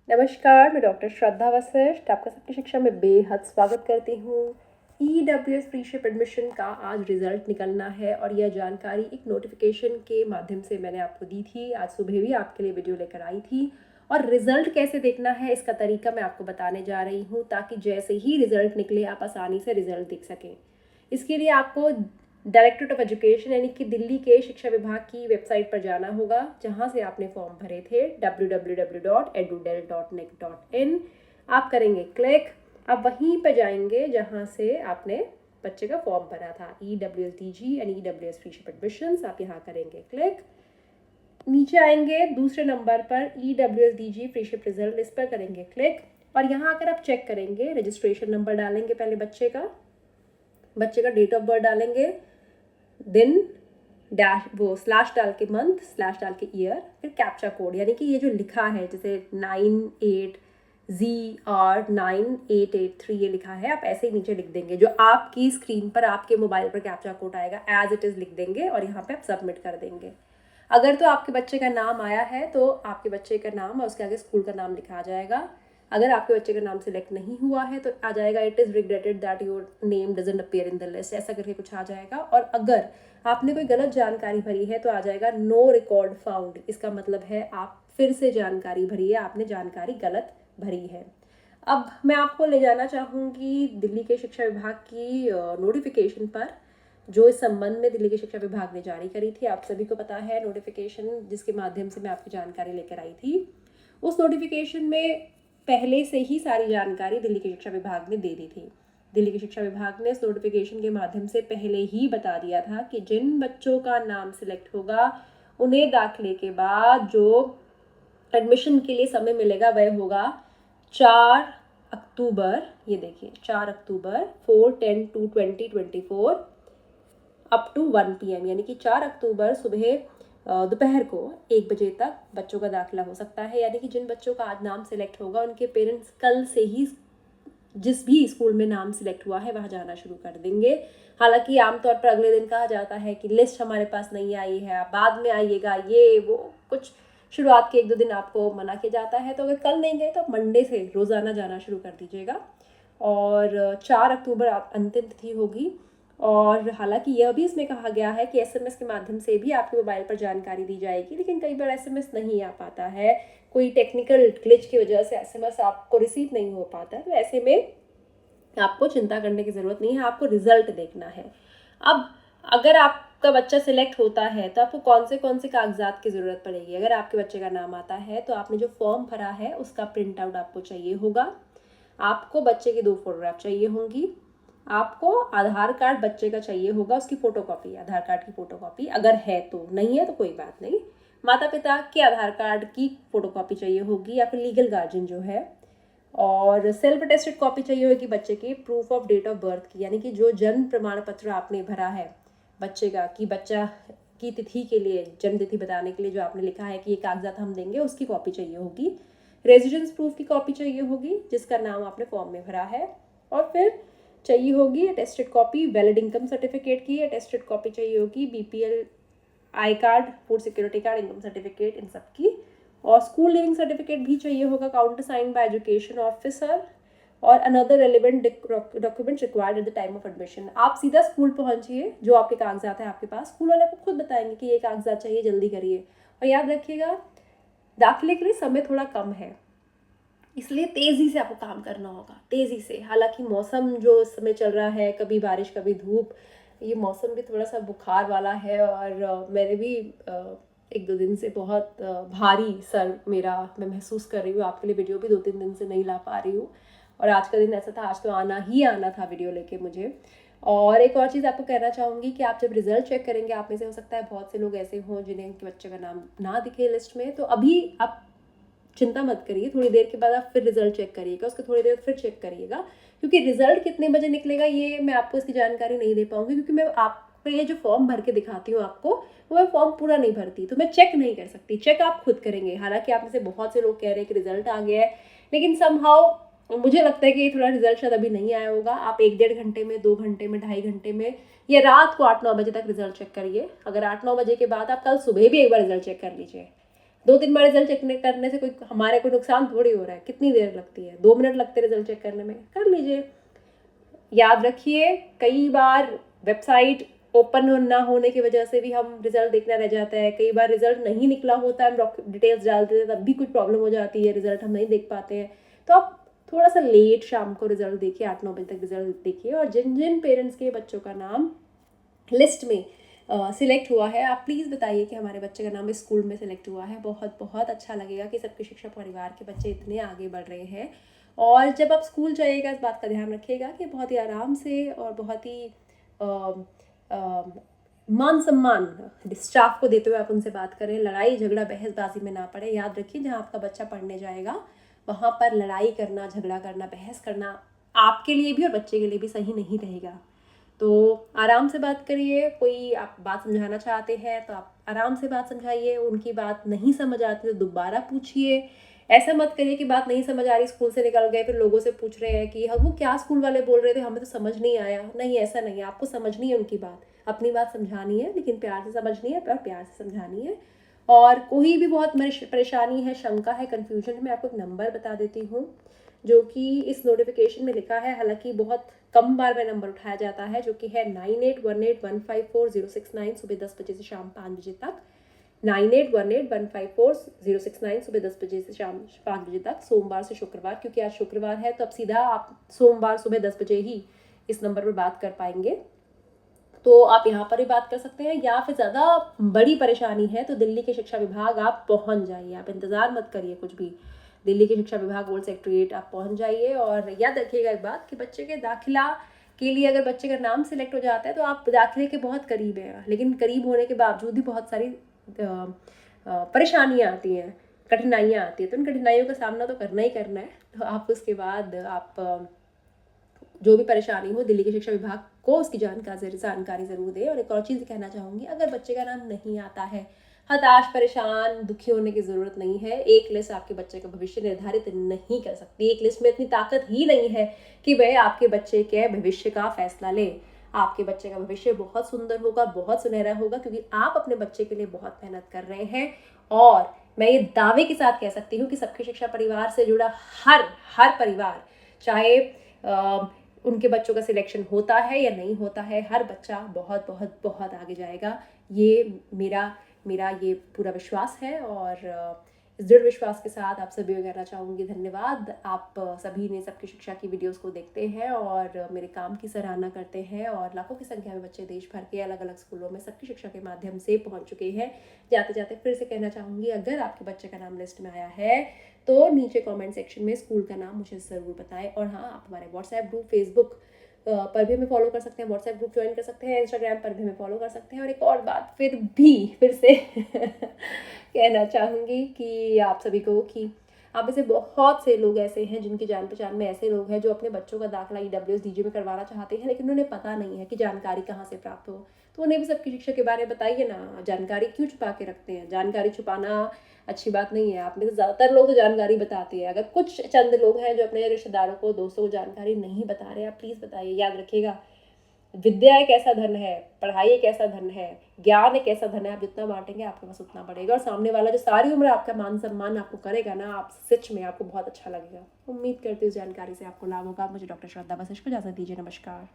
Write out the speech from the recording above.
नमस्कार, मैं डॉक्टर श्रद्धा वशिष्ठ आपका सबकी शिक्षा में बेहद स्वागत करती हूँ। EWS प्रीशिप एडमिशन का आज रिजल्ट निकलना है और यह जानकारी एक नोटिफिकेशन के माध्यम से मैंने आपको दी थी। आज सुबह भी आपके लिए वीडियो लेकर आई थी और रिजल्ट कैसे देखना है इसका तरीका मैं आपको बताने जा रही हूँ, ताकि जैसे ही रिजल्ट निकले आप आसानी से रिजल्ट देख सकें। इसके लिए आपको डायरेक्टरेट ऑफ एजुकेशन यानी कि दिल्ली के शिक्षा विभाग की वेबसाइट पर जाना होगा, जहां से आपने फॉर्म भरे थे www.edudel.nic.in। आप करेंगे क्लिक, आप वहीं पर जाएंगे जहां से आपने बच्चे का फॉर्म भरा था, EWSDG यानी EWS फ्रीशिप एडमिशंस। आप यहाँ करेंगे क्लिक, नीचे आएंगे दूसरे नंबर पर EWSDG फ्रीशिप रिजल्ट, इस पर करेंगे क्लिक और यहाँ आकर आप चेक करेंगे। रजिस्ट्रेशन नंबर डालेंगे पहले बच्चे का डेट ऑफ बर्थ डालेंगे, दिन डैश वो स्लैश डाल के मंथ, स्लैश डाल के ईयर, फिर कैप्चा कोड यानी कि ये जो लिखा है जैसे 98ZR9883 ये लिखा है, आप ऐसे ही नीचे लिख देंगे। जो आपकी स्क्रीन पर आपके मोबाइल पर कैप्चा कोड आएगा एज इट इज़ लिख देंगे और यहाँ पे आप सबमिट कर देंगे। अगर तो आपके बच्चे का नाम आया है तो आपके बच्चे का नाम और उसके आगे स्कूल का नाम लिखा आ जाएगा। अगर आपके बच्चे का नाम सिलेक्ट नहीं हुआ है तो आ जाएगा it is regretted that your name doesn't appear in the list, ऐसा करके कुछ आ जाएगा। और अगर आपने कोई गलत जानकारी भरी है तो आ जाएगा नो रिकॉर्ड फाउंड। इसका मतलब है आप फिर से जानकारी भरी है, आपने जानकारी गलत भरी है। अब मैं आपको ले जाना चाहूँगी दिल्ली के शिक्षा विभाग की नोटिफिकेशन पर, जो इस संबंध में दिल्ली के शिक्षा विभाग ने जारी करी थी। आप सभी को पता है नोटिफिकेशन जिसके माध्यम से मैं आपकी जानकारी लेकर आई थी। उस नोटिफिकेशन में पहले से ही सारी जानकारी दिल्ली के शिक्षा विभाग ने दे दी थी। दिल्ली के शिक्षा विभाग ने इस नोटिफिकेशन के माध्यम से पहले ही बता दिया था कि जिन बच्चों का नाम सिलेक्ट होगा उन्हें दाखिले के बाद जो एडमिशन के लिए समय मिलेगा वह होगा 4 अक्टूबर। ये देखिए 4 अक्टूबर 4/10/2024 अप टू 1 PM, यानी कि 4 अक्टूबर सुबह दोपहर को 1 बजे तक बच्चों का दाखिला हो सकता है। यानी कि जिन बच्चों का आज नाम सिलेक्ट होगा उनके पेरेंट्स कल से ही जिस भी स्कूल में नाम सिलेक्ट हुआ है वहाँ जाना शुरू कर देंगे। हालांकि आमतौर पर अगले दिन कहा जाता है कि लिस्ट हमारे पास नहीं आई है, आप बाद में आइएगा, ये वो कुछ शुरुआत के 1-2 दिन आपको मना किया जाता है। तो अगर कल नहीं गए तो आप मंडे से रोज़ाना जाना शुरू कर दीजिएगा और 4 अक्टूबर अंतिम तिथि होगी। और हालांकि यह भी इसमें कहा गया है कि SMS के माध्यम से भी आपके मोबाइल पर जानकारी दी जाएगी, लेकिन कई बार SMS नहीं आ पाता है, कोई टेक्निकल ग्लिच की वजह से SMS आपको रिसीव नहीं हो पाता। तो ऐसे में आपको चिंता करने की ज़रूरत नहीं है, आपको रिजल्ट देखना है। अब अगर आपका बच्चा सिलेक्ट होता है तो आपको कौन से कागजात की ज़रूरत पड़ेगी। अगर आपके बच्चे का नाम आता है तो आपने जो फॉर्म भरा है उसका प्रिंट आउट आपको चाहिए होगा, आपको बच्चे की 2 फोटोग्राफ चाहिए होंगी, आपको आधार कार्ड बच्चे का चाहिए होगा, उसकी फ़ोटोकॉपी, आधार कार्ड की फ़ोटोकॉपी अगर है तो, नहीं है तो कोई बात नहीं। माता पिता के आधार कार्ड की फ़ोटोकॉपी चाहिए होगी या फिर लीगल गार्जियन जो है, और सेल्फ अटेस्टेड कॉपी चाहिए होगी बच्चे की proof of date of birth की, यानी कि जो जन्म प्रमाण पत्र आपने भरा है बच्चे का, कि बच्चा की तिथि के लिए, जन्म तिथि बताने के लिए जो आपने लिखा है कि ये कागजात हम देंगे, उसकी कॉपी चाहिए होगी। रेजिडेंस प्रूफ की कॉपी चाहिए होगी जिसका नाम आपने फॉर्म में भरा है, और फिर चाहिए होगी attested copy valid income certificate की, अटेस्टेड कॉपी चाहिए होगी BPL I card, food security card, income certificate, इन सब की, और स्कूल लिविंग सर्टिफिकेट भी चाहिए होगा counter sign bye education officer, और another relevant documents required at the time of admission. आप सीधा स्कूल पहुंचिए, जो आपके कागजात है आपके पास, स्कूल वाले आपको खुद बताएंगे कि ये कागजात चाहिए, जल्दी करिए। और याद रखिएगा दाखिले के लिए समय थोड़ा कम है, इसलिए तेज़ी से आपको काम करना होगा, तेज़ी से। हालांकि मौसम जो इस समय चल रहा है, कभी बारिश कभी धूप, ये मौसम भी थोड़ा सा बुखार वाला है, और मैंने भी 1-2 दिन से बहुत भारी सर मेरा मैं महसूस कर रही हूँ। आपके लिए वीडियो भी 2-3 दिन से नहीं ला पा रही हूँ, और आज का दिन ऐसा था, आज तो आना ही आना था वीडियो लेके मुझे। और एक और चीज़ आपको कहना चाहूँगी कि आप जब रिजल्ट चेक करेंगे, आप में से हो सकता है बहुत से लोग ऐसे हों जिन्हें उनके बच्चे का नाम ना दिखे लिस्ट में, तो अभी आप चिंता मत करिए, थोड़ी देर के बाद आप फिर रिजल्ट चेक करिएगा, उसके थोड़ी देर फिर चेक करिएगा, क्योंकि रिजल्ट कितने बजे निकलेगा ये मैं आपको इसकी जानकारी नहीं दे पाऊंगी, क्योंकि मैं आपको ये जो फॉर्म भर के दिखाती हूँ आपको, वो मैं फॉर्म पूरा नहीं भरती, तो मैं चेक नहीं कर सकती। चेक आप खुद करेंगे। हालांकि आप में से बहुत से लोग कह रहे हैं कि रिजल्ट आ गया है, लेकिन समहाउ मुझे लगता है कि ये थोड़ा रिजल्ट शायद अभी नहीं आया होगा। आप 1-1.5 घंटे में, 2 घंटे में, 2.5 घंटे में, या रात को 8-9 बजे तक रिजल्ट चेक करिए। अगर 8-9 बजे के बाद आप कल सुबह भी एक बार रिजल्ट चेक कर लीजिए, 2-3 बार रिजल्ट चेक करने से कोई नुकसान थोड़ी हो रहा है। कितनी देर लगती है, 2 मिनट लगते हैं रिजल्ट चेक करने में, कर लीजिए। याद रखिए, कई बार वेबसाइट ओपन ना होने की वजह से भी हम रिजल्ट देखना रह जाता है। कई बार रिजल्ट नहीं निकला होता है, हम डिटेल्स डालते हैं तब भी कुछ प्रॉब्लम हो जाती है, रिजल्ट हम नहीं देख पाते हैं। तो आप थोड़ा सा लेट शाम को रिजल्ट देखिए, 8-9 बजे तक रिजल्ट देखिए। और जिन जिन पेरेंट्स के बच्चों का नाम लिस्ट में सिलेक्ट हुआ है, आप प्लीज़ बताइए कि हमारे बच्चे का नाम इस स्कूल में सिलेक्ट हुआ है। बहुत बहुत अच्छा लगेगा कि सबके शिक्षा परिवार के बच्चे इतने आगे बढ़ रहे हैं। और जब आप स्कूल जाइएगा, इस बात का ध्यान रखिएगा कि बहुत ही आराम से और बहुत ही मान सम्मान स्टाफ को देते हुए आप उनसे बात करें। लड़ाई झगड़ा बहसबाजी में ना पड़े। याद रखिए, जहाँ आपका बच्चा पढ़ने जाएगा वहाँ पर लड़ाई करना, झगड़ा करना, बहस करना आपके लिए भी और बच्चे के लिए भी सही नहीं रहेगा। तो आराम से बात करिए। कोई आप बात समझाना चाहते हैं तो आप आराम से बात समझाइए। उनकी बात नहीं समझ आती तो दोबारा पूछिए। ऐसा मत करिए कि बात नहीं समझ आ रही, स्कूल से निकल गए, फिर लोगों से पूछ रहे हैं कि हाँ वो क्या स्कूल वाले बोल रहे थे, हमें तो समझ नहीं आया। नहीं, ऐसा नहीं है। आपको समझनी है उनकी बात, अपनी बात समझानी है, लेकिन प्यार से समझनी है और प्यार से समझानी है। और कोई भी बहुत परेशानी है, शंका है, कन्फ्यूजन है, मैं आपको एक नंबर बता देती हूँ जो कि इस नोटिफिकेशन में लिखा है। हालांकि बहुत कम बार वह नंबर उठाया जाता है, जो कि है 9818154069 सुबह 10 बजे से शाम 5 बजे तक। 9818154069 सुबह 10 बजे से शाम 5 बजे तक, सोमवार से शुक्रवार। क्योंकि आज शुक्रवार है तो अब सीधा आप सोमवार सुबह 10 बजे ही इस नंबर पर बात कर पाएंगे। तो आप यहाँ पर भी बात कर सकते हैं, या फिर ज़्यादा बड़ी परेशानी है तो दिल्ली के शिक्षा विभाग आप पहुँच जाइए। आप इंतज़ार मत करिए कुछ भी, दिल्ली के शिक्षा विभाग बोर्ड सेक्रेटरीट आप पहुँच जाइए। और याद रखिएगा एक बात कि बच्चे के दाखिला के लिए अगर बच्चे का नाम सिलेक्ट हो जाता है तो आप दाखिले के बहुत करीब हैं, लेकिन करीब होने के बावजूद भी बहुत सारी परेशानियाँ आती हैं, कठिनाइयाँ आती हैं। तो उन कठिनाइयों का सामना तो करना ही करना है। तो आप उसके बाद आप जो भी परेशानी हो, दिल्ली के शिक्षा विभाग को उसकी जानकारी ज़रूर दें। और एक और चीज़ कहना चाहूँगी, अगर बच्चे का नाम नहीं आता है, हताश, परेशान, दुखी होने की ज़रूरत नहीं है। एक लिस्ट आपके बच्चे का भविष्य निर्धारित नहीं कर सकती। एक लिस्ट में इतनी ताकत ही नहीं है कि वह आपके बच्चे के भविष्य का फैसला ले। आपके बच्चे का भविष्य बहुत सुंदर होगा, बहुत सुनहरा होगा, क्योंकि आप अपने बच्चे के लिए बहुत मेहनत कर रहे हैं। और मैं ये दावे के साथ कह सकती हूँ कि सबकी शिक्षा परिवार से जुड़ा हर परिवार, चाहे उनके बच्चों का सिलेक्शन होता है या नहीं होता है, हर बच्चा बहुत बहुत बहुत आगे जाएगा। ये मेरा ये पूरा विश्वास है। और इस दृढ़ विश्वास के साथ आप सभी को कहना चाहूँगी धन्यवाद। आप सभी ने सबकी शिक्षा की वीडियोस को देखते हैं और मेरे काम की सराहना करते हैं। और लाखों की संख्या में बच्चे देश भर के अलग अलग स्कूलों में सबकी शिक्षा के माध्यम से पहुँच चुके हैं। जाते जाते फिर से कहना चाहूँगी, अगर आपके बच्चे का नाम लिस्ट में आया है तो नीचे कमेंट सेक्शन में स्कूल का नाम मुझे ज़रूर बताएं। और हाँ, आप हमारे व्हाट्सएप ग्रुप, फेसबुक पर भी हमें फॉलो कर सकते हैं, व्हाट्सएप ग्रुप ज्वाइन कर सकते हैं, इंस्टाग्राम पर भी हमें फॉलो कर सकते हैं। और एक और बात फिर से कहना चाहूँगी कि आप सभी को कि आप में से बहुत से लोग ऐसे हैं जिनकी जान पहचान में ऐसे लोग हैं जो अपने बच्चों का दाखिला EWS DG में करवाना चाहते हैं, लेकिन उन्हें पता नहीं है कि जानकारी कहाँ से प्राप्त हो। तो उन्हें भी सबकी शिक्षा के बारे में बताइए ना। जानकारी क्यों छुपा के रखते हैं? जानकारी छुपाना अच्छी बात नहीं है। आप में से ज़्यादातर लोग तो जानकारी बताते हैं। अगर कुछ चंद लोग हैं जो अपने रिश्तेदारों को, दोस्तों को जानकारी नहीं बता रहे, आप प्लीज़ बताइए। याद रखिएगा, विद्या एक ऐसा धन है, पढ़ाई एक ऐसा धन है, ज्ञान एक ऐसा धन है, आप जितना बांटेंगे आपके पास उतना बढ़ेगा। और सामने वाला जो सारी उम्र आपका मान सम्मान आपको करेगा ना, आप सच में आपको बहुत अच्छा लगेगा। उम्मीद करती हूँ इस जानकारी से आपको लाभ होगा। मुझे डॉक्टर श्रद्धा वशिष्ठ को इजाज़त दीजिए। नमस्कार।